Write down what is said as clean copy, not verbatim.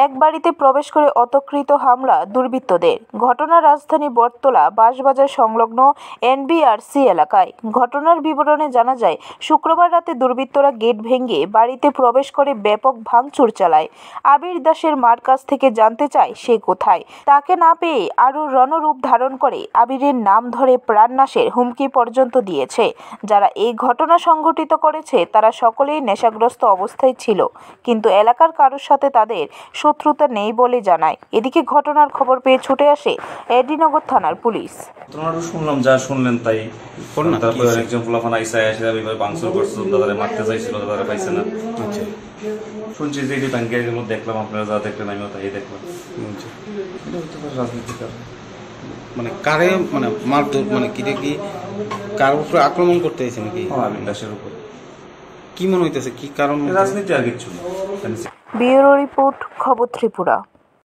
এক বাড়িতে প্রবেশ করে অতর্কিত হামলা দুর্বৃত্তদের। ঘটনা রাজধানী বটতলা বাঁশবাজার সংলগ্ন এনবিআরসি এলাকায়। ঘটনার বিবরণে জানা যায়, শুক্রবার রাতে দুর্বৃত্তরা গেট ভেঙে বাড়িতে প্রবেশ করে ব্যাপক ভাঙচুর চালায়। আবির দাসের মার কাছ থেকে জানতে চায় সে কোথায়। তাকে না পেয়ে আরও রণরূপ ধারণ করে আবিরের নাম ধরে প্রাণনাশের হুমকি পর্যন্ত দিয়েছে। যারা এই ঘটনা সংঘটিত করেছে তারা সকলেই নেশাগ্রস্ত অবস্থায় ছিল, কিন্তু এলাকার কারোর সাথে তাদের শত্রুতা নেই বলে জানায়। এদিকে ঘটনার খবর পেয়ে ছুটে আসে এডিনগর থানার পুলিশ। তোমরা শুনলাম, যা শুনলেন তাই। তারপরে একজন ফুলাফান আইসা এসে ভাঙচুর করছিল, দাদারে মারতে চাইছিল, দাদারে পাইছে না। আচ্ছা, শুনছি যে এটি ব্যাংকের মধ্যে দেখলাম, আপনারা যা দেখলেন আমিও তাই দেখলাম। এটা হতে পারে রাজনীতির কারণ। মানে কারে মানে মারধর মানে কি কার উপরে আক্রমণ করতে হয়েছে নাকি? আবির দাসের উপর। কি মনে হইতেছে কি কারণ? রাজনীতি আর কিছু। ব্যুরো রিপোর্ট, খবর ত্রিপুরা।